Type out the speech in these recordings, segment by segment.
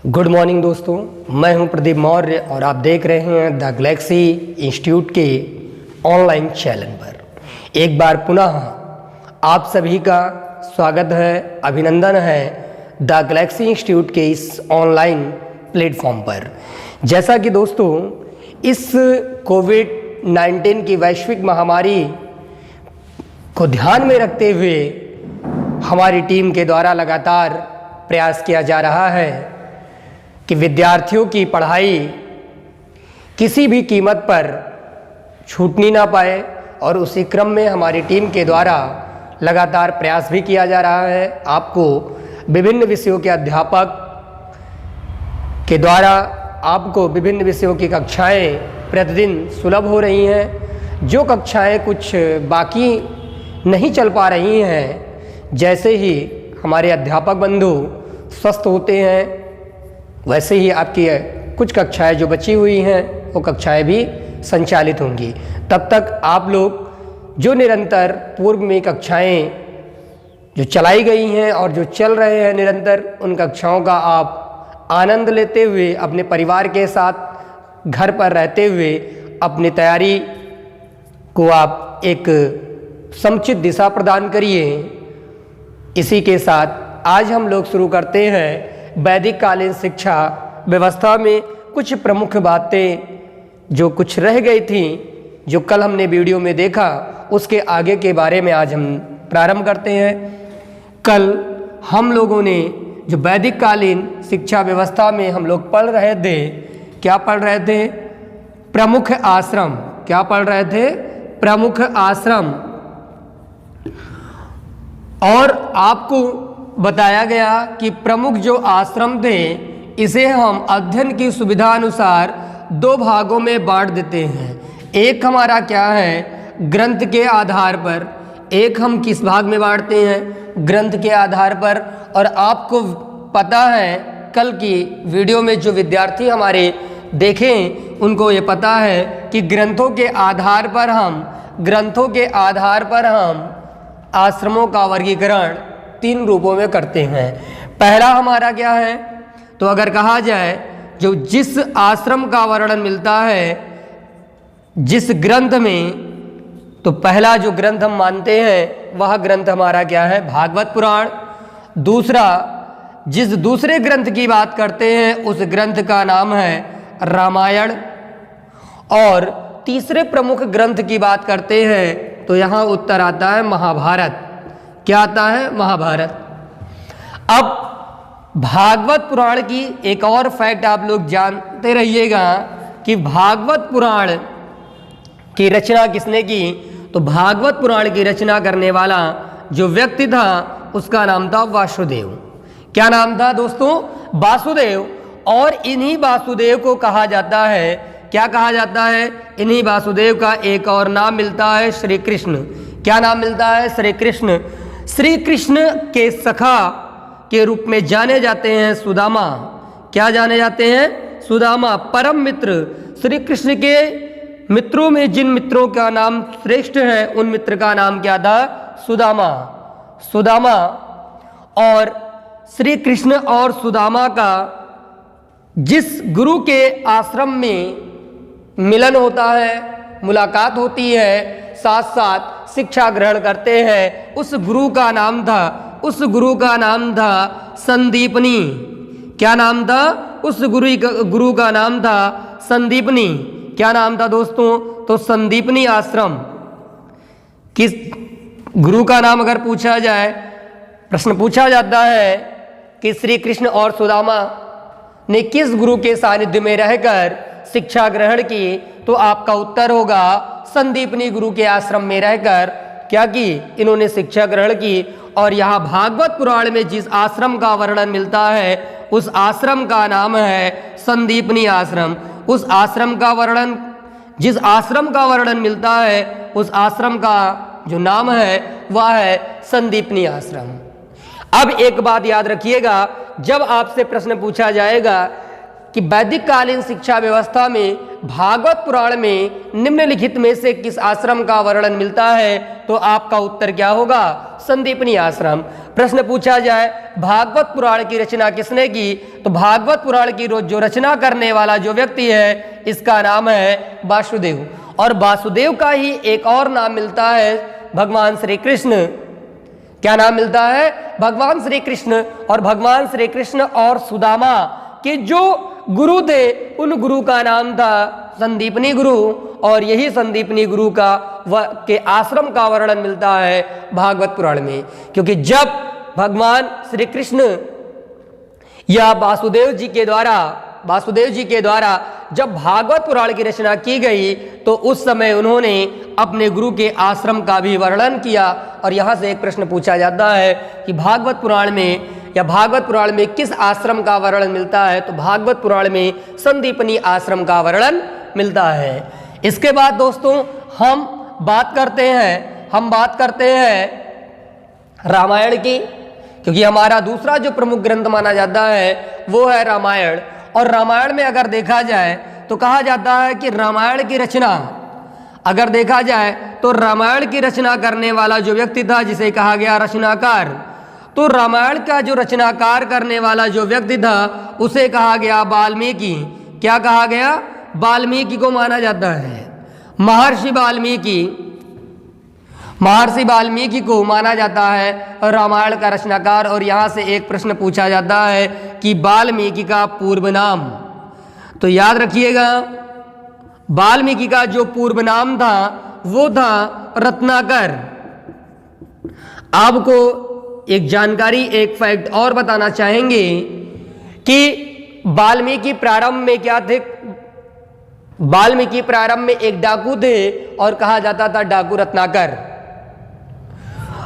Good morning दोस्तों, मैं हूं प्रदीप मौर्य और आप देख रहे हैं द गैलेक्सी इंस्टीट्यूट के ऑनलाइन चैनल पर। एक बार पुनः आप सभी का स्वागत है, अभिनंदन है द गैलेक्सी इंस्टीट्यूट के इस ऑनलाइन प्लेटफॉर्म पर। जैसा कि दोस्तों इस कोविड-19 की वैश्विक महामारी को ध्यान में रखते हुए हमारी टीम के द्वारा लगातार प्रयास किया जा रहा है कि विद्यार्थियों की पढ़ाई किसी भी कीमत पर छूटनी ना पाए, और उसी क्रम में हमारी टीम के द्वारा लगातार प्रयास भी किया जा रहा है। आपको विभिन्न विषयों के अध्यापक के द्वारा आपको विभिन्न विषयों की कक्षाएं प्रतिदिन सुलभ हो रही हैं। जो कक्षाएं कुछ बाकी नहीं चल पा रही हैं, जैसे ही हमारे अध्यापक बंधु स्वस्थ होते हैं वैसे ही आपकी कुछ कक्षाएं जो बची हुई हैं वो कक्षाएं भी संचालित होंगी। तब तक आप लोग जो निरंतर पूर्व में कक्षाएं जो चलाई गई हैं और जो चल रहे हैं निरंतर, उन कक्षाओं का आप आनंद लेते हुए अपने परिवार के साथ घर पर रहते हुए अपनी तैयारी को आप एक समुचित दिशा प्रदान करिए। इसी के साथ आज हम लोग शुरू करते हैं वैदिक कालीन शिक्षा व्यवस्था में कुछ प्रमुख बातें जो कुछ रह गई थी, जो कल हमने वीडियो में देखा, उसके आगे के बारे में आज हम प्रारंभ करते हैं। कल हम लोगों ने जो वैदिक कालीन शिक्षा व्यवस्था में हम लोग पढ़ रहे थे, क्या पढ़ रहे थे? प्रमुख आश्रम। क्या पढ़ रहे थे? प्रमुख आश्रम। और आपको बताया गया कि प्रमुख जो आश्रम थे इसे हम अध्ययन की सुविधा अनुसार दो भागों में बांट देते हैं। एक हमारा क्या है, ग्रंथ के आधार पर। एक हम किस भाग में बांटते हैं? ग्रंथ के आधार पर। और आपको पता है कल की वीडियो में जो विद्यार्थी हमारे देखें उनको ये पता है कि ग्रंथों के आधार पर हम आश्रमों का वर्गीकरण 3 रूपों में करते हैं। पहला हमारा क्या है, तो अगर कहा जाए जो जिस आश्रम का वर्णन मिलता है जिस ग्रंथ में, तो पहला जो ग्रंथ हम मानते हैं वह ग्रंथ हमारा क्या है? भागवत पुराण। दूसरा, जिस दूसरे ग्रंथ की बात करते हैं उस ग्रंथ का नाम है रामायण। और तीसरे प्रमुख ग्रंथ की बात करते हैं तो यहाँ उत्तर आता है महाभारत। क्या आता है? महाभारत। अब भागवत पुराण की एक और फैक्ट आप लोग जानते रहिएगा कि भागवत पुराण की रचना किसने की? तो भागवत पुराण की रचना करने वाला जो व्यक्ति था उसका नाम था वासुदेव। क्या नाम था दोस्तों? वासुदेव। और इन्हीं वासुदेव को कहा जाता है, क्या कहा जाता है? इन्हीं वासुदेव का एक और नाम मिलता है श्री कृष्ण। क्या नाम मिलता है? श्री कृष्ण। श्री कृष्ण के सखा के रूप में जाने जाते हैं सुदामा। क्या जाने जाते हैं? सुदामा, परम मित्र। श्री कृष्ण के मित्रों में जिन मित्रों का नाम श्रेष्ठ है उन मित्र का नाम क्या था? सुदामा। सुदामा। और श्री कृष्ण और सुदामा का जिस गुरु के आश्रम में मिलन होता है, मुलाकात होती है, साथ साथ शिक्षा ग्रहण करते हैं, उस गुरु का नाम था संदीपनी। क्या नाम था? उस गुरु का नाम था संदीपनी। क्या नाम था दोस्तों? तो संदीपनी आश्रम। किस गुरु का नाम अगर पूछा जाए, प्रश्न पूछा जाता है कि श्री कृष्ण और सुदामा ने किस गुरु के सानिध्य में रहकर शिक्षा ग्रहण की, तो आपका उत्तर होगा संदीपनी गुरु के आश्रम में रहकर क्या की? इन्होंने शिक्षा ग्रहण की। और यहाँ भागवत पुराण में जिस आश्रम का वर्णन मिलता है उस आश्रम का नाम है संदीपनी आश्रम। उस आश्रम का वर्णन, जिस आश्रम का वर्णन मिलता है उस आश्रम का जो नाम है वह है संदीपनी आश्रम। अब एक बात याद रखिएगा, जब आपसे प्रश्न पूछा जाएगा कि वैदिक कालीन शिक्षा व्यवस्था में भागवत पुराण में निम्नलिखित में से किस आश्रम का वर्णन मिलता है, तो आपका उत्तर क्या होगा? संदीपनी आश्रम। प्रश्न पूछा जाए भागवत पुराण की रचना किसने की, तो भागवत पुराण की जो रचना करने वाला जो व्यक्ति है इसका नाम है वासुदेव। और वासुदेव का ही एक और नाम मिलता है भगवान श्री कृष्ण। क्या नाम मिलता है? भगवान श्री कृष्ण। और भगवान श्री कृष्ण और सुदामा के जो गुरु थे उन गुरु का नाम था संदीपनी गुरु, और यही संदीपनी गुरु के आश्रम का वर्णन मिलता है भागवत पुराण में। क्योंकि जब भगवान श्री कृष्ण या वासुदेव जी के द्वारा जब भागवत पुराण की रचना की गई तो उस समय उन्होंने अपने गुरु के आश्रम का भी वर्णन किया। और यहाँ से एक प्रश्न पूछा जाता है कि भागवत पुराण में किस आश्रम का वर्णन मिलता है, तो भागवत पुराण में संदीपनी आश्रम का वर्णन मिलता है। इसके बाद दोस्तों हम बात करते हैं रामायण की, क्योंकि हमारा दूसरा जो प्रमुख ग्रंथ माना जाता है वो है रामायण। और रामायण में अगर देखा जाए तो कहा जाता है कि रामायण की रचना अगर देखा जाए तो रामायण की रचना करने वाला जो व्यक्ति था जिसे कहा गया रचनाकार, तो रामायण का जो रचनाकार करने वाला जो व्यक्ति था उसे कहा गया वाल्मीकि। क्या कहा गया? वाल्मीकि को माना जाता है। महर्षि वाल्मीकि को माना जाता है रामायण का रचनाकार। और यहाँ से एक प्रश्न पूछा जाता है कि वाल्मीकि का पूर्व नाम, तो याद रखिएगा वाल्मीकि का जो पूर्व नाम था वो था रत्नाकर। आपको एक जानकारी, एक फैक्ट और बताना चाहेंगे कि वाल्मीकि प्रारंभ में क्या थे? वाल्मीकि प्रारंभ में एक डाकू थे और कहा जाता था डाकू रत्नाकर।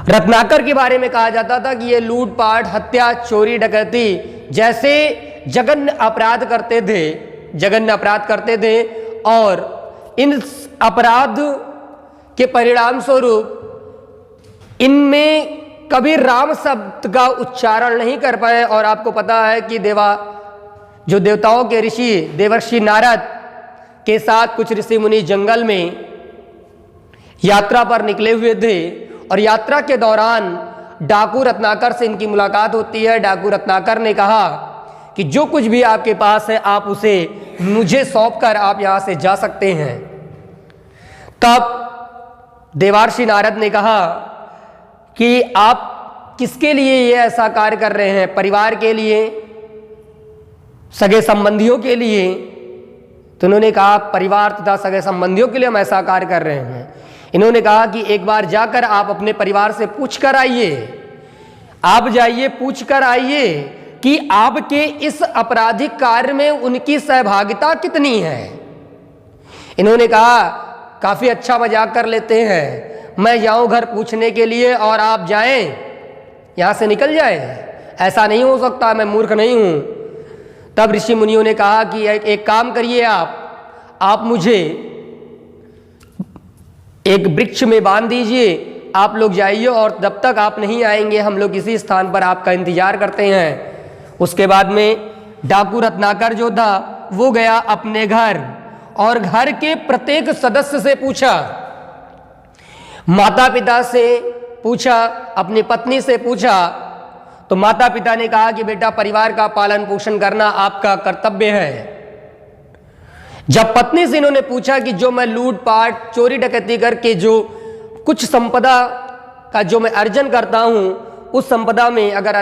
रत्नाकर के बारे में कहा जाता था कि ये लूटपाट, हत्या, चोरी, डकैती जैसे जघन्य अपराध करते थे और इन अपराध के परिणाम स्वरूप इनमें कभी राम शब्द का उच्चारण नहीं कर पाए। और आपको पता है कि देवताओं के ऋषि देवर्षि नारद के साथ कुछ ऋषि मुनि जंगल में यात्रा पर निकले हुए थे और यात्रा के दौरान डाकू रत्नाकर से इनकी मुलाकात होती है। डाकू रत्नाकर ने कहा कि जो कुछ भी आपके पास है आप उसे मुझे सौंपकर आप यहां से जा सकते हैं। तब देवर्षि नारद ने कहा कि आप किसके लिए ये ऐसा कार्य कर रहे हैं? परिवार के लिए, सगे संबंधियों के लिए? तो उन्होंने कहा परिवार तथा सगे संबंधियों के लिए हम ऐसा कार्य कर रहे हैं। इन्होंने कहा कि एक बार जाकर आप अपने परिवार से पूछ कर आइए, आप जाइए पूछ कर आइए कि आपके इस आपराधिक कार्य में उनकी सहभागिता कितनी है। इन्होंने कहा काफी अच्छा मजाक कर लेते हैं, मैं जाऊं घर पूछने के लिए और आप जाएं यहां से निकल जाएं, ऐसा नहीं हो सकता, मैं मूर्ख नहीं हूं। तब ऋषि मुनियों ने कहा कि एक काम करिए, आप मुझे एक वृक्ष में बांध दीजिए, आप लोग जाइए और जब तक आप नहीं आएंगे हम लोग इसी स्थान पर आपका इंतजार करते हैं। उसके बाद में डाकू रत्नाकर जो था वो गया अपने घर और घर के प्रत्येक सदस्य से पूछा, माता पिता से पूछा, अपनी पत्नी से पूछा। तो माता पिता ने कहा कि बेटा परिवार का पालन पोषण करना आपका कर्तव्य है। जब पत्नी से इन्होंने पूछा कि जो मैं लूटपाट चोरी डकैती करके जो कुछ संपदा का जो मैं अर्जन करता हूं उस संपदा में अगर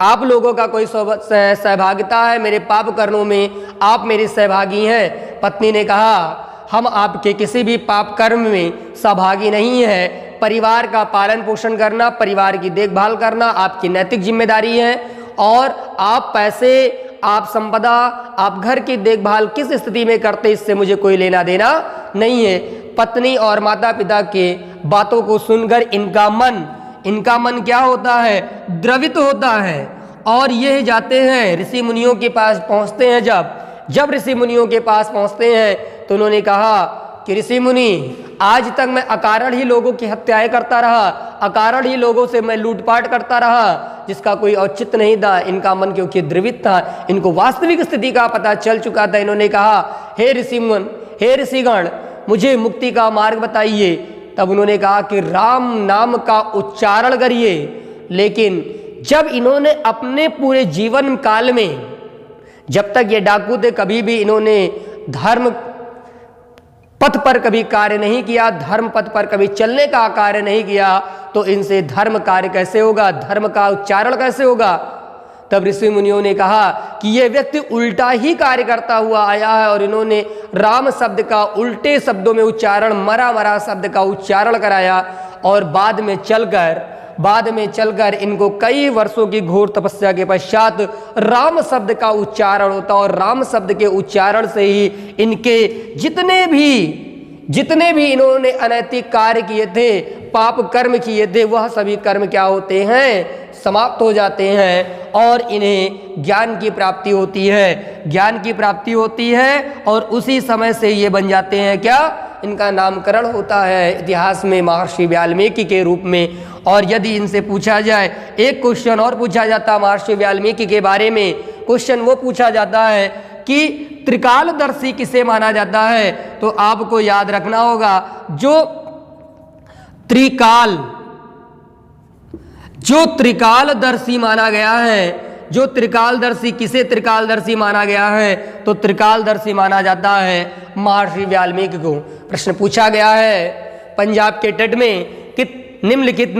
आप लोगों का कोई सहभागिता है मेरे पाप कर्मों में, आप मेरे सहभागी हैं। पत्नी ने कहा हम आपके किसी भी पाप कर्म में सहभागी नहीं है। परिवार का पालन पोषण करना, परिवार की देखभाल करना आपकी नैतिक जिम्मेदारी है और आप पैसे, आप संपदा, आप घर की देखभाल किस स्थिति में करते इससे मुझे कोई लेना देना नहीं है। पत्नी और माता पिता के बातों को सुनकर इनका मन क्या होता है? द्रवित होता है और यह जाते हैं ऋषि मुनियों के पास पहुंचते हैं। जब ऋषि मुनियों के पास पहुंचते हैं तो उन्होंने कहा कि ऋषि मुनि आज तक मैं अकारण ही लोगों की हत्याएं करता रहा, अकारण ही लोगों से मैं लूटपाट करता रहा, जिसका कोई औचित्य नहीं था। इनका मन क्योंकि द्रवित था, इनको वास्तविक स्थिति का पता चल चुका था। इन्होंने कहा, हे ऋषिमुन, हे ऋषिगण, मुझे मुक्ति का मार्ग बताइए। तब उन्होंने कहा कि राम नाम का उच्चारण करिए। लेकिन जब इन्होंने अपने पूरे जीवन काल में, जब तक ये डाकू थे, कभी भी इन्होंने धर्म पथ पर कभी कार्य नहीं किया, धर्म पथ पर कभी चलने का कार्य नहीं किया, तो इनसे धर्म कार्य कैसे होगा, धर्म का उच्चारण कैसे होगा। तब ऋषि मुनियों ने कहा कि यह व्यक्ति उल्टा ही कार्य करता हुआ आया है, और इन्होंने राम शब्द का उल्टे शब्दों में उच्चारण, मरा मरा शब्द का उच्चारण कराया। और बाद में चलकर इनको कई वर्षों की घोर तपस्या के पश्चात राम शब्द का उच्चारण होता, और राम शब्द के उच्चारण से ही इनके जितने भी इन्होंने अनैतिक कार्य किए थे, पाप कर्म किए थे, वह सभी कर्म क्या होते हैं, समाप्त हो जाते हैं, और इन्हें ज्ञान की प्राप्ति होती है। ज्ञान की प्राप्ति होती है और उसी समय से ये बन जाते हैं क्या, इनका नामकरण होता है इतिहास में महर्षि वाल्मीकि के रूप में। और यदि इनसे पूछा जाए, एक क्वेश्चन और पूछा जाता महर्षि वाल्मीकि के बारे में, क्वेश्चन वो पूछा जाता है कि त्रिकालदर्शी किसे माना जाता है, तो आपको याद रखना होगा जो त्रिकालदर्शी माना गया है, जो त्रिकालदर्शी, किसे त्रिकालदर्शी माना गया है, तो त्रिकालदर्शी माना जाता है महर्षि वाल्मीकि को। प्रश्न पूछा गया है पंजाब के तट में कि निम्नलिखित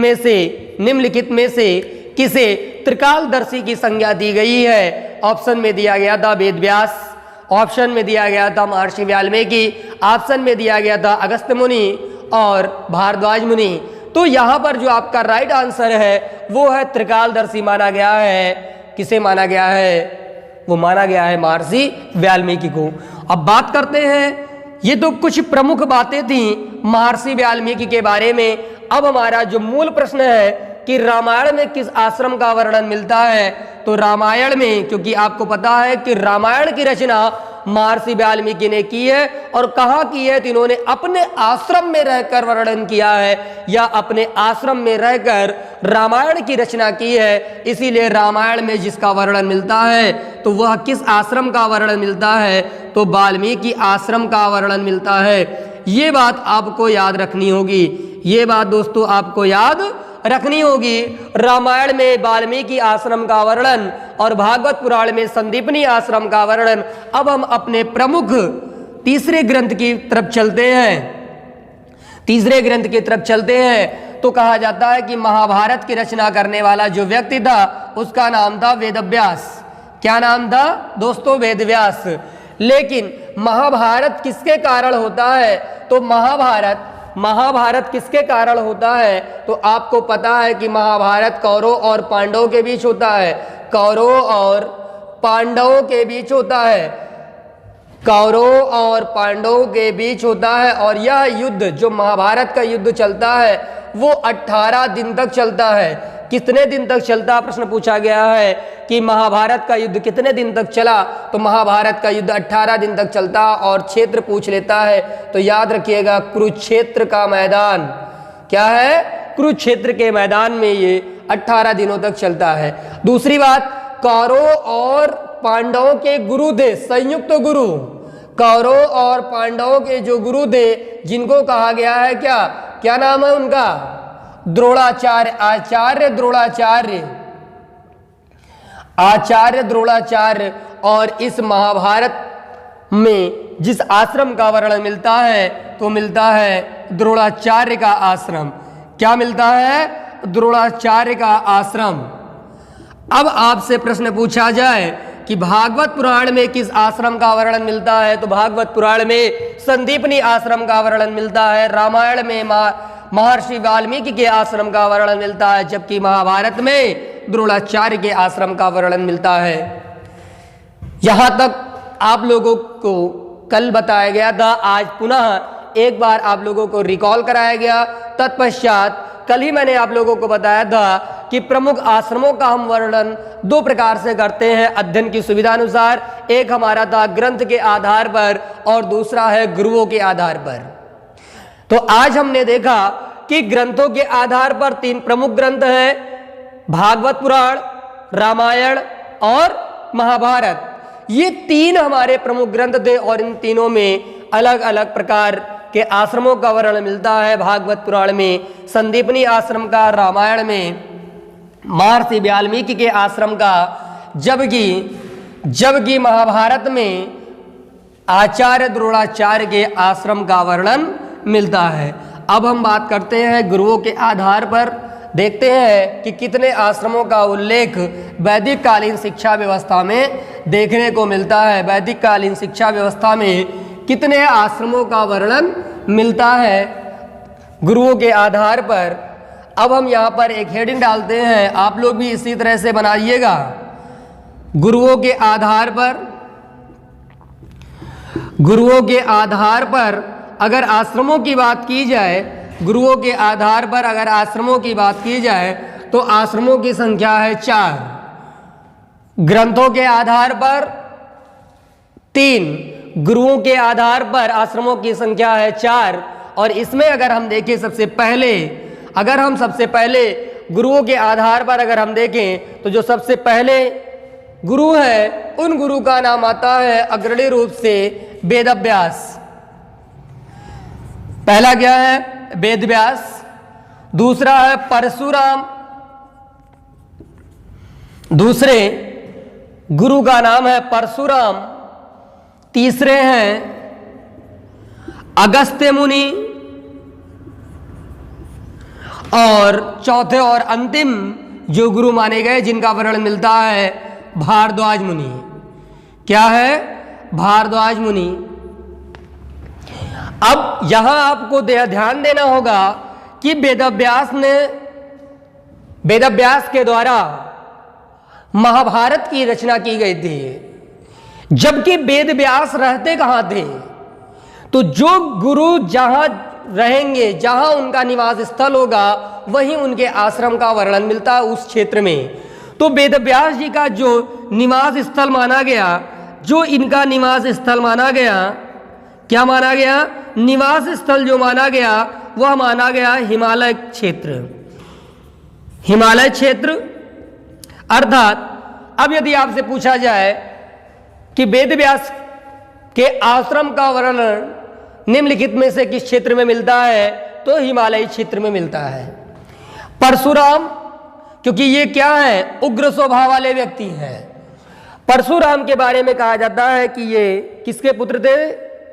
में से किसे त्रिकालदर्शी की संज्ञा दी गई है। ऑप्शन में दिया गया था वेदव्यास, ऑप्शन में दिया गया था महर्षि वाल्मीकि, ऑप्शन में दिया गया था अगस्त्य मुनि और भारद्वाज मुनि। तो यहाँ पर जो आपका राइट आंसर है वो है त्रिकालदर्शी माना गया है। किसे माना गया है, वो माना गया है महर्षि वाल्मीकि को। अब बात करते हैं, ये तो कुछ प्रमुख बातें थी महर्षि वाल्मीकि के बारे में। अब हमारा जो मूल प्रश्न है कि रामायण में किस आश्रम का वर्णन मिलता है, तो रामायण में, क्योंकि आपको पता है कि रामायण की रचना महर्षि वाल्मीकि ने की है, और कहाँ की है, तो इन्होंने अपने आश्रम में रहकर वर्णन किया है, या अपने आश्रम में रहकर रामायण की रचना की है। इसीलिए रामायण में जिसका वर्णन मिलता है तो वह किस आश्रम का वर्णन मिलता है, तो वाल्मीकि आश्रम का वर्णन मिलता है। ये बात आपको याद रखनी होगी, ये बात दोस्तों आपको याद रखनी होगी। रामायण में वाल्मीकि आश्रम का वर्णन और भागवत पुराण में संदीपनी आश्रम का वर्णन। अब हम अपने प्रमुख तीसरे ग्रंथ की तरफ चलते हैं। तो कहा जाता है कि महाभारत की रचना करने वाला जो व्यक्ति था उसका नाम था वेदव्यास। क्या नाम था दोस्तों? वेदव्यास। लेकिन महाभारत किसके कारण होता है, तो महाभारत किसके कारण होता है, तो आपको पता है कि महाभारत कौरव और पांडवों के बीच होता है। कौरव और पांडवों के बीच होता है, कौरव और पांडवों के बीच होता है। और यह युद्ध, जो महाभारत का युद्ध चलता है, वो 18 दिन तक चलता है। कितने दिन तक चलता, प्रश्न पूछा गया है कि महाभारत का युद्ध कितने दिन तक चला, तो महाभारत का युद्ध 18 दिन तक चलता। और क्षेत्र पूछ लेता है तो याद रखिएगा, कुरुक्षेत्र का मैदान। क्या है? कुरुक्षेत्र के मैदान में ये 18 दिनों तक चलता है। दूसरी बात, कौरव और पांडवों के गुरु थे, संयुक्त गुरु। कौरव और पांडवों के जो गुरु थे, जिनको कहा गया है क्या नाम है उनका? द्रोणाचार्य, आचार्य द्रोणाचार्य। और इस महाभारत में जिस आश्रम का वर्णन मिलता है तो मिलता है द्रोणाचार्य का आश्रम। क्या मिलता है? द्रोणाचार्य का आश्रम। अब आपसे प्रश्न पूछा जाए कि भागवत पुराण में किस आश्रम का वर्णन मिलता है, तो भागवत पुराण में संदीपनी आश्रम का वर्णन मिलता है। रामायण में महर्षि वाल्मीकि के आश्रम का वर्णन मिलता है, जबकि महाभारत में द्रोणाचार्य के आश्रम का वर्णन मिलता है। यहां तक आप लोगों को कल बताया गया था, आज पुनः एक बार आप लोगों को रिकॉल कराया गया। तत्पश्चात कल ही मैंने आप लोगों को बताया था कि प्रमुख आश्रमों का हम वर्णन 2 प्रकार से करते हैं अध्ययन की सुविधा अनुसार। एक हमारा था ग्रंथ के आधार पर और दूसरा है गुरुओं के आधार पर। तो आज हमने देखा कि ग्रंथों के आधार पर 3 प्रमुख ग्रंथ हैं, भागवत पुराण, रामायण और महाभारत। ये 3 हमारे प्रमुख ग्रंथ थे और इन तीनों में अलग अलग प्रकार के आश्रमों का वर्णन मिलता है। भागवत पुराण में संदीपनी आश्रम का, रामायण में महर्षि वाल्मीकि के आश्रम का, जबकि महाभारत में आचार्य द्रोणाचार्य के आश्रम का वर्णन मिलता है। अब हम बात करते हैं गुरुओं के आधार पर, देखते हैं कि कितने आश्रमों का उल्लेख वैदिक कालीन शिक्षा व्यवस्था में देखने को मिलता है। वैदिक कालीन शिक्षा व्यवस्था में कितने आश्रमों का वर्णन मिलता है गुरुओं के आधार पर। अब हम यहाँ पर एक हेडिंग डालते हैं, आप लोग भी इसी तरह से बनाइएगा। गुरुओं के आधार पर अगर आश्रमों की बात की जाए, गुरुओं के आधार पर अगर आश्रमों की बात की जाए तो आश्रमों की संख्या है 4, ग्रंथों के आधार पर 3, गुरुओं के आधार पर आश्रमों की संख्या है 4। और इसमें अगर हम देखें सबसे पहले गुरुओं के आधार पर अगर हम देखें तो जो सबसे पहले गुरु है उन गुरु का नाम आता है अग्रणी रूप से वेदव्यास। पहला क्या है? वेदव्यास। दूसरा है परशुराम, दूसरे गुरु का नाम है परशुराम। तीसरे हैं अगस्त्य मुनि और चौथे और अंतिम जो गुरु माने गए जिनका वर्णन मिलता है भारद्वाज मुनि। क्या है? भारद्वाज मुनि। अब यहां आपको ध्यान देना होगा कि वेदव्यास के द्वारा महाभारत की रचना की गई थी, जबकि वेदव्यास रहते कहां थे? तो जो गुरु जहां रहेंगे, जहां उनका निवास स्थल होगा, वहीं उनके आश्रम का वर्णन मिलता है उस क्षेत्र में। तो वेदव्यास जी का जो निवास स्थल माना गया, जो इनका निवास स्थल माना गया, क्या माना गया? निवास स्थल जो माना गया वह माना गया हिमालय क्षेत्र। हिमालय क्षेत्र अर्थात अब यदि आपसे पूछा जाए कि वेदव्यास के आश्रम का वर्णन निम्नलिखित में से किस क्षेत्र में मिलता है, तो हिमालय क्षेत्र में मिलता है। परशुराम, क्योंकि ये क्या है? उग्र स्वभाव वाले व्यक्ति हैं। परशुराम के बारे में कहा जाता है कि ये किसके पुत्र थे?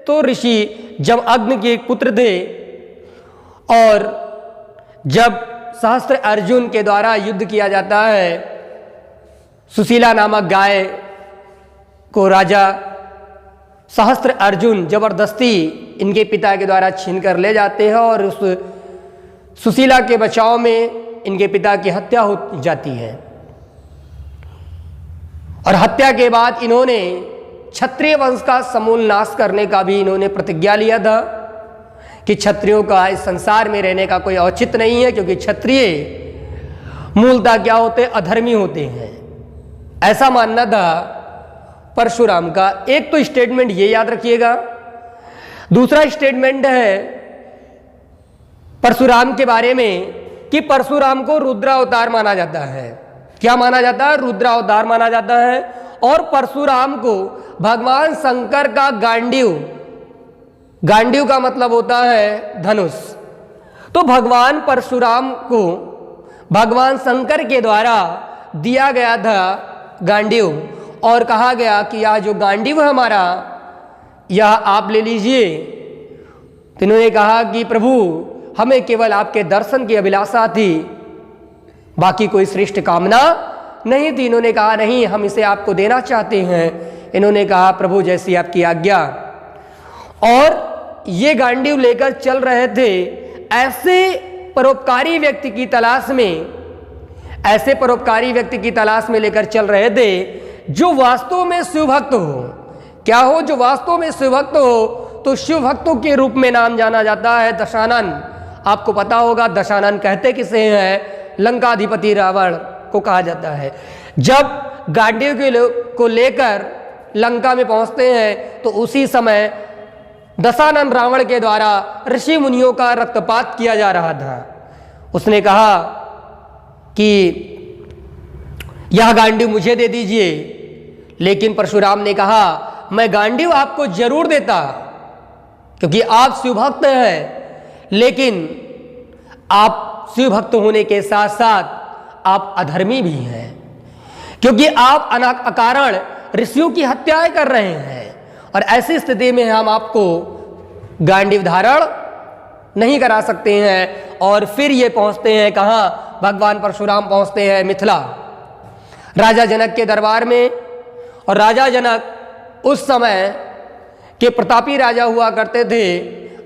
तो ऋषि जमअग्नि के पुत्र थे। और जब सहस्त्र अर्जुन के द्वारा युद्ध किया जाता है, सुशीला नामक गाय को राजा सहस्त्र अर्जुन जबरदस्ती इनके पिता के द्वारा छीन कर ले जाते हैं और उस सुशीला के बचाव में इनके पिता की हत्या हो जाती है। और हत्या के बाद इन्होंने क्षत्रिय वंश का समूल नाश करने का भी इन्होंने प्रतिज्ञा लिया था कि क्षत्रियों का इस संसार में रहने का कोई औचित्य नहीं है, क्योंकि क्षत्रिय मूलतः क्या होते? अधर्मी होते हैं। ऐसा मानना था परशुराम का। एक तो स्टेटमेंट ये याद रखिएगा। दूसरा स्टेटमेंट है परशुराम के बारे में कि परशुराम को रुद्रावतार माना जाता है। क्या माना जाता है? रुद्रावतार माना जाता है। और परशुराम को भगवान शंकर का गांडीव का मतलब होता है धनुष। तो भगवान परशुराम को भगवान शंकर के द्वारा दिया गया था गांडीव और कहा गया कि यह जो गांडीव है हमारा, यह आप ले लीजिए। तो इन्होंने कहा कि प्रभु, हमें केवल आपके दर्शन की अभिलाषा थी, बाकी कोई श्रेष्ठ कामना नहीं थी। इन्होंने कहा नहीं, हम इसे आपको देना चाहते हैं। इन्होंने कहा प्रभु जैसी आपकी आज्ञा। और ये गांडीव लेकर चल रहे थे ऐसे परोपकारी व्यक्ति की तलाश में, लेकर चल रहे थे जो वास्तव में शिवभक्त हो। क्या हो? जो वास्तव में शिवभक्त हो। तो शिवभक्तों के रूप में नाम जाना जाता है दशानन। आपको पता होगा दशानन कहते किसे हैं? लंकाधिपति रावण को कहा जाता है। जब गांडीव को लेकर लंका में पहुंचते हैं तो उसी समय दशानन रावण के द्वारा ऋषि मुनियों का रक्तपात किया जा रहा था। उसने कहा कि यह गांडीव मुझे दे दीजिए, लेकिन परशुराम ने कहा मैं गांडीव आपको जरूर देता क्योंकि आप शिवभक्त हैं, लेकिन आप शिवभक्त होने के साथ साथ आप अधर्मी भी हैं क्योंकि आप अकारण ऋषियों की हत्याएं कर रहे हैं और ऐसी स्थिति में हम आपको गांडीव धारण नहीं करा सकते हैं। और फिर ये पहुंचते हैं कहाँ? भगवान परशुराम पहुंचते हैं मिथिला, राजा जनक के दरबार में। और राजा जनक उस समय के प्रतापी राजा हुआ करते थे,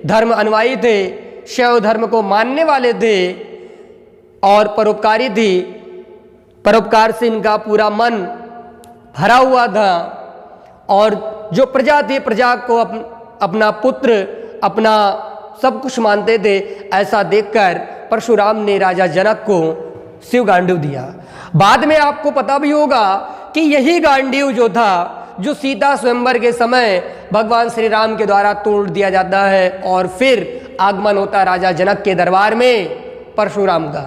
धर्म अनुयायी थे, शैव धर्म को मानने वाले थे और परोपकारी थी। परोपकार से इनका पूरा मन भरा हुआ था और जो प्रजा थी प्रजा को अपना पुत्र, अपना सब कुछ मानते थे। ऐसा देखकर परशुराम ने राजा जनक को शिव गांडीव दिया। बाद में आपको पता भी होगा कि यही गांडीव जो था, जो सीता स्वयंवर के समय भगवान श्री राम के द्वारा तोड़ दिया जाता है और फिर आगमन होता राजा जनक के दरबार में परशुराम का,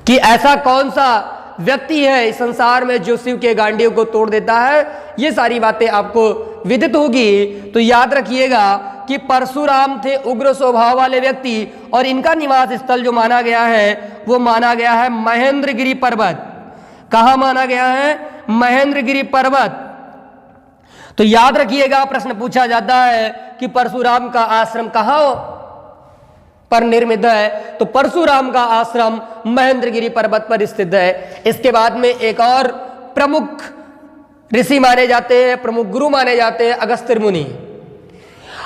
कि ऐसा कौन सा व्यक्ति है इस संसार में जो शिव के गांडीव को तोड़ देता है। ये सारी बातें आपको विदित होगी। तो याद रखिएगा कि परशुराम थे उग्र स्वभाव वाले व्यक्ति और इनका निवास स्थल जो माना गया है वो माना गया है महेंद्रगिरी पर्वत। कहाँ माना गया है? महेंद्रगिरी पर्वत। तो याद रखिएगा, प्रश्न पूछा जाता है कि परशुराम का आश्रम कहाँ पर निर्मित है, तो परशुराम का आश्रम महेंद्रगिरी पर्वत पर स्थित है। इसके बाद में एक और प्रमुख ऋषि माने जाते हैं, प्रमुख गुरु माने जाते हैं अगस्त्य मुनि।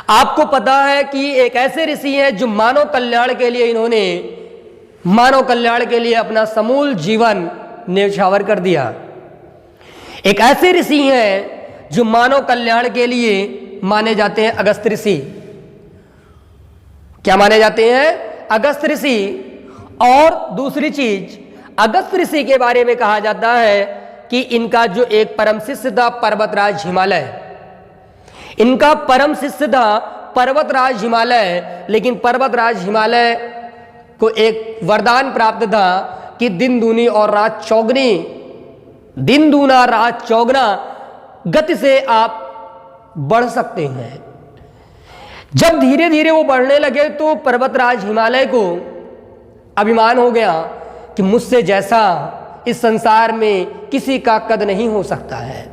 आपको पता है कि एक ऐसे ऋषि हैं जो मानव कल्याण के लिए, इन्होंने मानव कल्याण के लिए अपना समूल जीवन न्यौछावर कर दिया। एक ऐसे ऋषि हैं जो मानव कल्याण के लिए माने जाते हैं अगस्त्य ऋषि। क्या माने जाते हैं? अगस्त्य ऋषि। और दूसरी चीज, अगस्त्य ऋषि के बारे में कहा जाता है कि इनका जो एक परम शिष्य था पर्वतराज हिमालय, इनका परम शिष्य था पर्वतराज हिमालय। लेकिन पर्वतराज हिमालय को एक वरदान प्राप्त था कि दिन दूनी और रात चौगनी, दिन दूना रात चौगना गति से आप बढ़ सकते हैं। जब धीरे धीरे वो बढ़ने लगे तो पर्वतराज हिमालय को अभिमान हो गया कि मुझसे जैसा इस संसार में किसी का कद नहीं हो सकता है।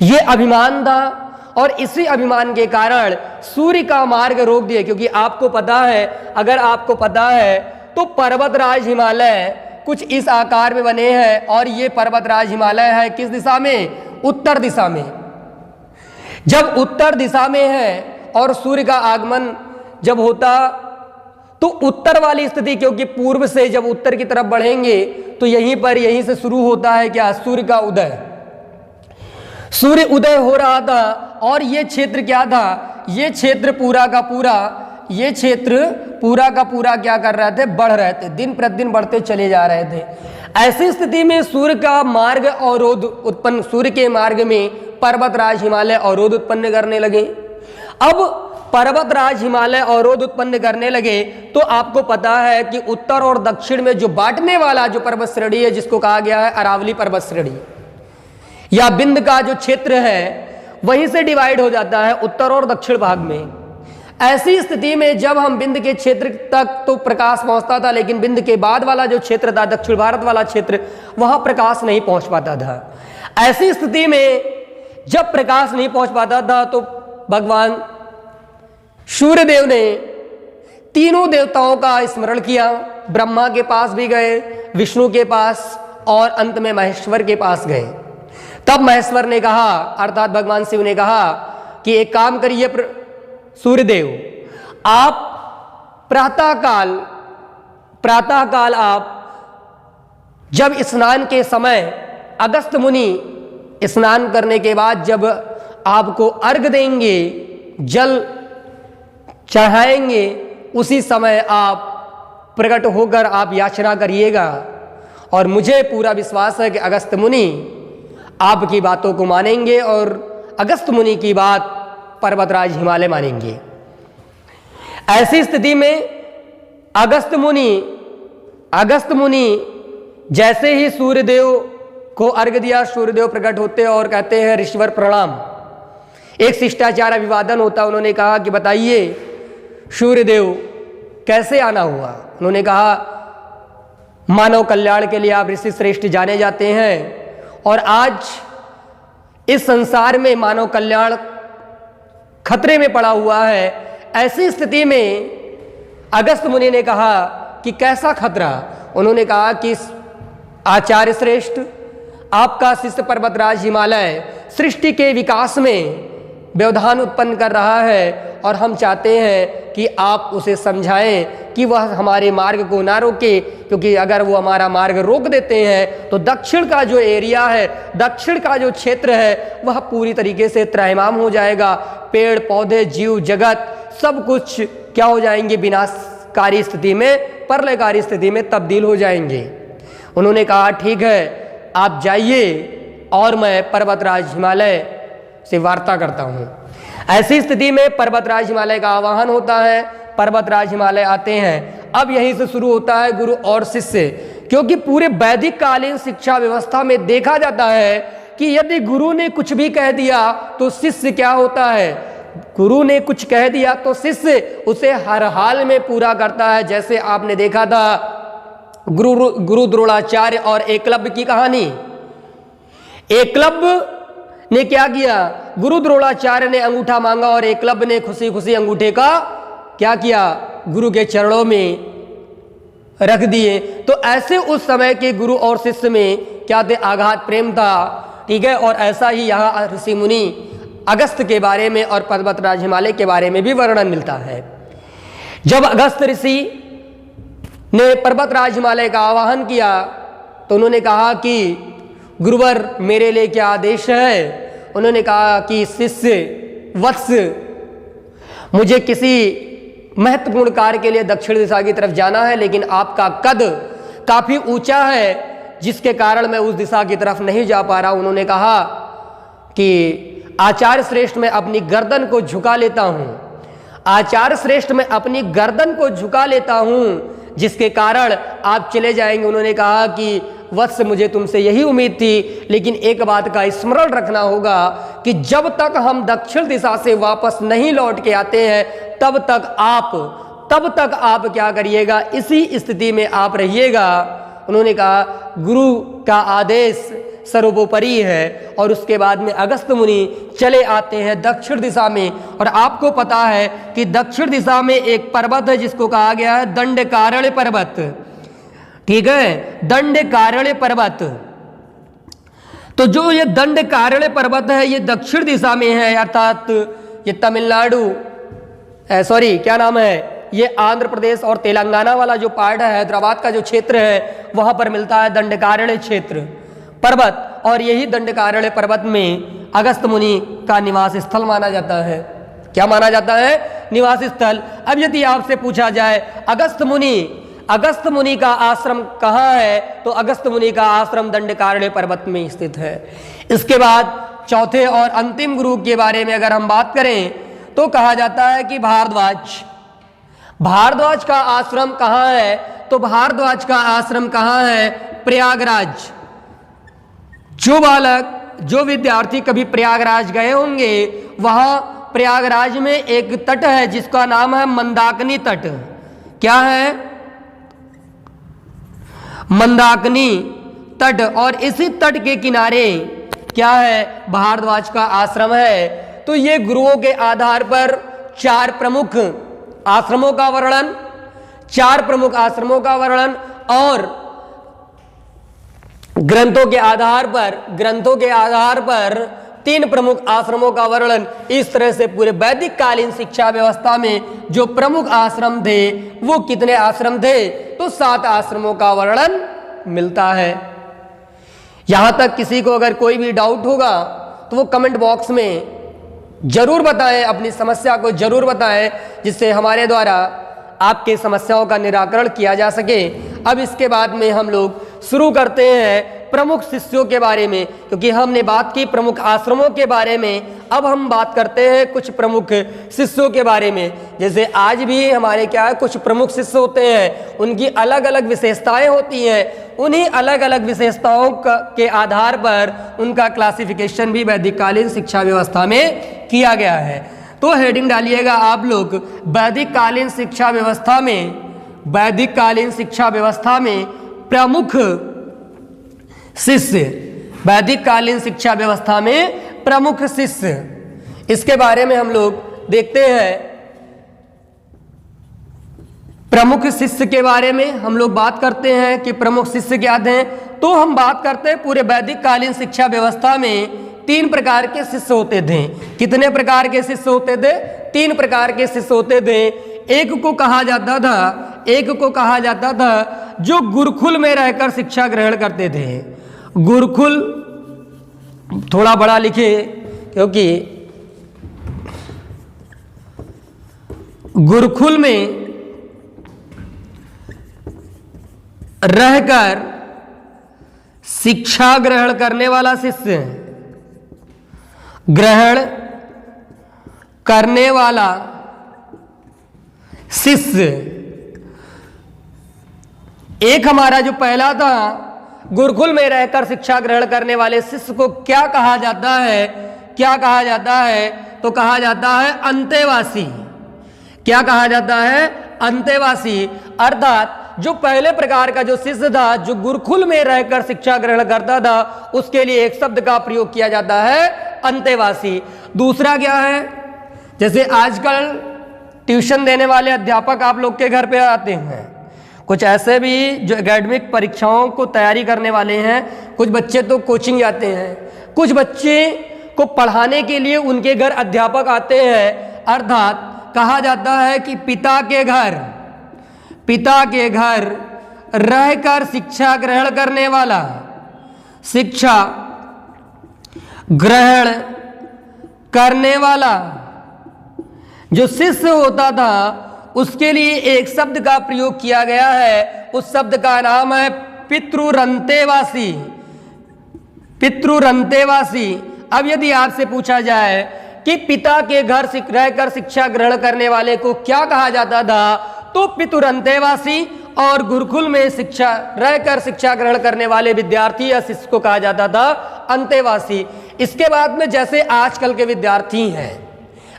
ये अभिमान था और इसी अभिमान के कारण सूर्य का मार्ग रोक दिया। क्योंकि आपको पता है, अगर आपको पता है तो पर्वतराज हिमालय कुछ इस आकार में बने हैं और ये पर्वतराज हिमालय है किस दिशा में? उत्तर दिशा में। जब उत्तर दिशा में है और सूर्य का आगमन जब होता तो उत्तर वाली स्थिति, क्योंकि पूर्व से जब उत्तर की तरफ बढ़ेंगे तो यहीं से शुरू होता है क्या? सूर्य का उदय। सूर्य उदय हो रहा था और ये क्षेत्र क्या था? ये क्षेत्र पूरा का पूरा क्या कर रहे थे? बढ़ रहे थे, दिन प्रतिदिन बढ़ते चले जा रहे थे। ऐसी स्थिति में सूर्य का मार्ग अवरोध उत्पन्न, सूर्य के मार्ग में पर्वतराज हिमालय अवरोध उत्पन्न करने लगे। अब पर्वतराज हिमालय अवरोध उत्पन्न करने लगे तो आपको पता है कि उत्तर और दक्षिण में जो बांटने वाला जो पर्वत श्रेणी है, जिसको कहा गया है अरावली पर्वत श्रेणी या बिंद का जो क्षेत्र है, वहीं से डिवाइड हो जाता है उत्तर और दक्षिण भाग में। ऐसी स्थिति में जब हम बिंद के क्षेत्र तक तो प्रकाश पहुंचता था, लेकिन बिंद के बाद वाला जो क्षेत्र था, दक्षिण भारत वाला क्षेत्र, वहां प्रकाश नहीं पहुंच पाता था। ऐसी स्थिति में जब प्रकाश नहीं पहुंच पाता था तो भगवान सूर्यदेव ने तीनों देवताओं का स्मरण किया। ब्रह्मा के पास भी गए, विष्णु के पास और अंत में महेश्वर के पास गए। तब महेश्वर ने कहा, अर्थात भगवान शिव ने कहा कि एक काम करिए सूर्यदेव, आप प्रातःकाल आप जब स्नान के समय अगस्त्य मुनि स्नान करने के बाद जब आपको अर्घ देंगे, जल चढ़ाएंगे, उसी समय आप प्रकट होकर आप याचना करिएगा। और मुझे पूरा विश्वास है कि अगस्त्य मुनि आपकी बातों को मानेंगे और अगस्त्य मुनि की बात पर्वतराज हिमालय मानेंगे। ऐसी स्थिति में अगस्त मुनि जैसे ही सूर्यदेव को अर्घ्य दिया, सूर्यदेव प्रकट होते और कहते हैं ऋषिवर प्रणाम। एक शिष्टाचार अभिवादन होता। उन्होंने कहा कि बताइए सूर्यदेव कैसे आना हुआ। उन्होंने कहा मानव कल्याण के लिए आप ऋषि श्रेष्ठ जाने जाते हैं और आज इस संसार में मानव कल्याण खतरे में पड़ा हुआ है। ऐसी स्थिति में अगस्त मुनि ने कहा कि कैसा खतरा। उन्होंने कहा कि आचार्य श्रेष्ठ, आपका शिष्य पर्वतराज हिमालय सृष्टि के विकास में व्यवधान उत्पन्न कर रहा है और हम चाहते हैं कि आप उसे समझाएं कि वह हमारे मार्ग को ना रोके, क्योंकि अगर वो हमारा मार्ग रोक देते हैं तो दक्षिण का जो एरिया है, दक्षिण का जो क्षेत्र है वह पूरी तरीके से त्रैमाम हो जाएगा। पेड़ पौधे जीव जगत सब कुछ क्या हो जाएंगे, विनाशकारी स्थिति में, प्रलयकारी स्थिति में तब्दील हो जाएंगे। उन्होंने कहा ठीक है आप जाइए और मैं पर्वतराज हिमालय से वार्ता करता हूं। ऐसी स्थिति में पर्वतराज हिमालय का आवाहन होता है। पर्वतराज हिमालय आते हैं। अब यहीं से शुरू होता है गुरु और शिष्य, क्योंकि पूरे वैदिक कालीन शिक्षा व्यवस्था में देखा जाता है कि यदि गुरु ने कुछ भी कह दिया तो शिष्य क्या होता है, गुरु ने कुछ कह दिया तो शिष्य उसे हर हाल में पूरा करता है। जैसे आपने देखा था गुरु द्रोणाचार्य और एकलव्य की कहानी। एकलव्य ने क्या किया, गुरु द्रोणाचार्य ने अंगूठा मांगा और एकलव्य ने खुशी खुशी अंगूठे का क्या किया, गुरु के चरणों में रख दिए। तो ऐसे उस समय के गुरु और शिष्य में क्या थे, आघात प्रेम था। ठीक है, और ऐसा ही यहाँ ऋषि मुनि अगस्त के बारे में और पर्वतराज हिमालय के बारे में भी वर्णन मिलता है। जब अगस्त ऋषि ने पर्वतराज हिमालय का आवाहन किया तो उन्होंने कहा कि गुरुवर मेरे लिए क्या आदेश है। उन्होंने कहा कि शिष्य वत्स, मुझे किसी महत्वपूर्ण कार्य के लिए दक्षिण दिशा की तरफ जाना है, लेकिन आपका कद काफी ऊंचा है जिसके कारण मैं उस दिशा की तरफ नहीं जा पा रहा। उन्होंने कहा कि आचार्य श्रेष्ठ मैं अपनी गर्दन को झुका लेता हूं, आचार्य श्रेष्ठ मैं अपनी गर्दन को झुका लेता हूं जिसके कारण आप चले जाएंगे। उन्होंने कहा कि वत्स मुझे तुमसे यही उम्मीद थी, लेकिन एक बात का स्मरण रखना होगा कि जब तक हम दक्षिण दिशा से वापस नहीं लौट के आते हैं तब तक आप क्या करिएगा, इसी स्थिति में आप रहिएगा। उन्होंने कहा गुरु का आदेश सर्वोपरि है। और उसके बाद में अगस्त मुनि चले आते हैं दक्षिण दिशा में। और आपको पता है कि दक्षिण दिशा में एक पर्वत है जिसको कहा गया है दंडकारण्य पर्वत। ठीक है, दंडकारण्य पर्वत। तो जो ये दंडकारण्य पर्वत है ये दक्षिण दिशा में है, अर्थात ये तमिलनाडु क्या नाम है, ये आंध्र प्रदेश और तेलंगाना वाला जो पार्ट है, हैदराबाद का जो क्षेत्र है वहां पर मिलता है दंडकारण्य क्षेत्र पर्वत। और यही दंडकारण्य पर्वत में अगस्त मुनि का निवास स्थल माना जाता है। क्या माना जाता है, निवास स्थल। अब यदि आपसे पूछा जाए अगस्त मुनि का आश्रम कहाँ है, तो अगस्त मुनि का आश्रम दंडकारण्य पर्वत में स्थित है। इसके बाद चौथे और अंतिम गुरु के बारे में अगर हम बात करें तो कहा जाता है कि भारद्वाज का आश्रम कहाँ है, तो भारद्वाज का आश्रम कहाँ है, प्रयागराज। जो बालक, जो विद्यार्थी कभी प्रयागराज गए होंगे, वहां प्रयागराज में एक तट है जिसका नाम है मंदाकिनी तट। क्या है, मंदाकिनी तट। और इसी तट के किनारे क्या है, भारद्वाज का आश्रम है। तो ये गुरुओं के आधार पर चार प्रमुख आश्रमों का वर्णन और ग्रंथों के आधार पर तीन प्रमुख आश्रमों का वर्णन। इस तरह से पूरे वैदिक कालीन शिक्षा व्यवस्था में जो प्रमुख आश्रम थे वो कितने आश्रम थे, तो 7 आश्रमों का वर्णन मिलता है। यहां तक किसी को अगर कोई भी डाउट होगा तो वो कमेंट बॉक्स में जरूर बताएं, अपनी समस्या को जरूर बताएं, जिससे हमारे द्वारा आपके समस्याओं का निराकरण किया जा सके। अब इसके बाद में हम लोग शुरू करते हैं प्रमुख शिष्यों के बारे में, क्योंकि हमने बात की प्रमुख आश्रमों के बारे में। अब हम बात करते हैं कुछ प्रमुख शिष्यों के बारे में। जैसे आज भी हमारे क्या है, कुछ प्रमुख शिष्य होते हैं, उनकी अलग अलग विशेषताएं होती हैं। उन्हीं अलग अलग विशेषताओं के आधार पर उनका क्लासिफिकेशन भी वैदिककालीन शिक्षा व्यवस्था में किया गया है। तो हेडिंग डालिएगा आप लोग, वैदिककालीन शिक्षा व्यवस्था में, वैदिककालीन शिक्षा व्यवस्था में प्रमुख शिष्य, वैदिककालीन शिक्षा व्यवस्था में प्रमुख शिष्य, इसके बारे में हम लोग देखते हैं। प्रमुख शिष्य के बारे में हम लोग बात करते हैं कि प्रमुख शिष्य क्या थे। तो हम बात करते हैं पूरे वैदिककालीन शिक्षा व्यवस्था में 3 प्रकार के शिष्य होते थे। कितने प्रकार के शिष्य होते थे? 3 प्रकार के शिष्य होते थे। एक को कहा जाता था जो गुरुकुल में रहकर शिक्षा ग्रहण करते थे। गुरुकुल थोड़ा बड़ा लिखे, क्योंकि गुरुकुल में रहकर शिक्षा ग्रहण करने वाला शिष्य, ग्रहण करने वाला शिष्य, एक हमारा जो पहला था, गुरुकुल में रहकर शिक्षा ग्रहण करने वाले शिष्य को क्या कहा जाता है? क्या कहा जाता है? तो कहा जाता है अंतेवासी। क्या कहा जाता है? अंतेवासी। अर्थात जो पहले प्रकार का जो शिष्य था, जो गुरुकुल में रहकर शिक्षा ग्रहण करता था, उसके लिए एक शब्द का प्रयोग किया जाता है अंतेवासी। दूसरा क्या है? जैसे आजकल ट्यूशन देने वाले अध्यापक आप लोग के घर पे आते हैं, कुछ ऐसे भी जो एकेडमिक परीक्षाओं को तैयारी करने वाले हैं, कुछ बच्चे तो कोचिंग जाते हैं, कुछ बच्चे को पढ़ाने के लिए उनके घर अध्यापक आते हैं। अर्थात कहा जाता है कि पिता के घर रहकर शिक्षा ग्रहण करने वाला, शिक्षा ग्रहण करने वाला जो शिष्य होता था, उसके लिए एक शब्द का प्रयोग किया गया है। उस शब्द का नाम है पितृरंतेवासी। पितृरंतेवासी। अब यदि आपसे पूछा जाए कि पिता के घर रहकर शिक्षा ग्रहण करने वाले को क्या कहा जाता था, तो पितृरंतेवासी। और गुरुकुल में रहकर शिक्षा ग्रहण करने वाले विद्यार्थी या शिष्य को कहा जाता था अंतेवासी। इसके बाद में जैसे आजकल के विद्यार्थी हैं,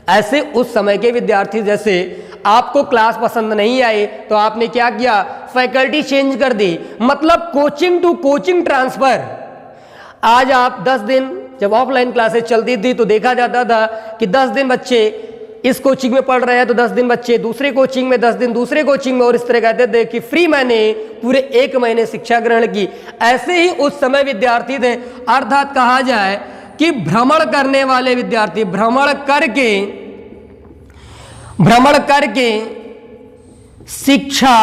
ऐसे उस समय के विद्यार्थी, जैसे आपको क्लास पसंद नहीं आई तो आपने क्या किया? फैकल्टी चेंज कर दी, मतलब कोचिंग टू कोचिंग ट्रांसफर। आज आप 10 दिन, जब ऑफलाइन क्लासेस चलती थी तो देखा जाता था कि 10 दिन बच्चे इस कोचिंग में पढ़ रहे हैं तो 10 दिन बच्चे दूसरे कोचिंग में, 10 दिन दूसरे कोचिंग में, और इस तरह कहते थे कि फ्री मैंने पूरे 1 महीने शिक्षा ग्रहण की। ऐसे ही उस समय विद्यार्थी थे। अर्थात कहा जाए कि भ्रमण करने वाले विद्यार्थी, भ्रमण करके शिक्षा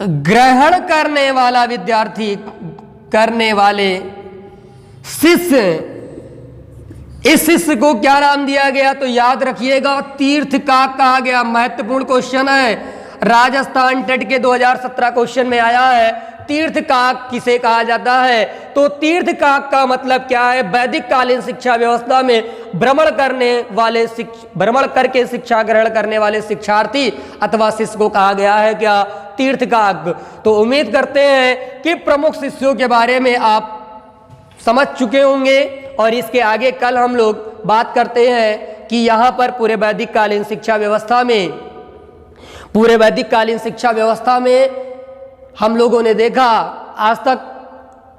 ग्रहण करने वाला विद्यार्थी, करने वाले शिष्य, इस शिष्य को क्या नाम दिया गया? तो याद रखिएगा, तीर्थकाक कहा गया। महत्वपूर्ण क्वेश्चन है, राजस्थान टेट के 2017 क्वेश्चन में आया है। तीर्थकाक किसे कहा जाता है? तो तीर्थकाक का मतलब क्या है? वैदिककालीन शिक्षा व्यवस्था में भ्रमण करके शिक्षा ग्रहण करने वाले शिक्षार्थी अथवा शिष्य को कहा गया है क्या? तीर्थकाक। तो उम्मीद करते हैं कि प्रमुख शिष्यों के बारे में आप समझ चुके होंगे, और इसके आगे कल हम लोग बात करते हैं कि यहाँ पर पूरे वैदिककालीन शिक्षा व्यवस्था में हम लोगों ने देखा आज तक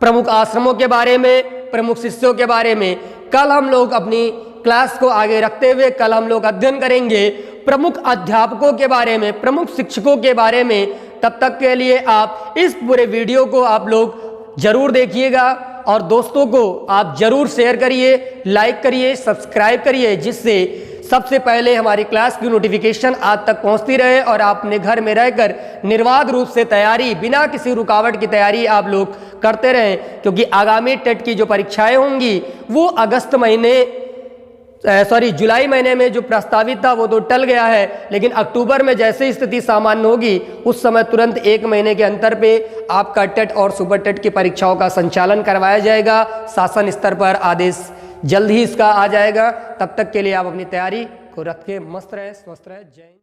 प्रमुख आश्रमों के बारे में, प्रमुख शिष्यों के बारे में। कल हम लोग अपनी क्लास को आगे रखते हुए कल हम लोग अध्ययन करेंगे प्रमुख अध्यापकों के बारे में, प्रमुख शिक्षकों के बारे में। तब तक के लिए आप इस पूरे वीडियो को आप लोग जरूर देखिएगा और दोस्तों को आप जरूर शेयर करिए, लाइक करिए, सब्सक्राइब करिए, जिससे सबसे पहले हमारी क्लास की नोटिफिकेशन आप तक पहुंचती रहे और आप अपने घर में रहकर निर्बाध रूप से तैयारी, बिना किसी रुकावट की तैयारी आप लोग करते रहें। क्योंकि आगामी टेट की जो परीक्षाएं होंगी वो अगस्त महीने जुलाई महीने में जो प्रस्तावित था वो तो टल गया है, लेकिन अक्टूबर में जैसे स्थिति सामान्य होगी उस समय तुरंत 1 महीने के अंतर पे आपका टेट और सुपर टेट की परीक्षाओं का संचालन करवाया जाएगा। शासन स्तर पर आदेश जल्द ही इसका आ जाएगा। तब तक के लिए आप अपनी तैयारी को रख के मस्त रहे, स्वस्थ रहे। जय हिंद।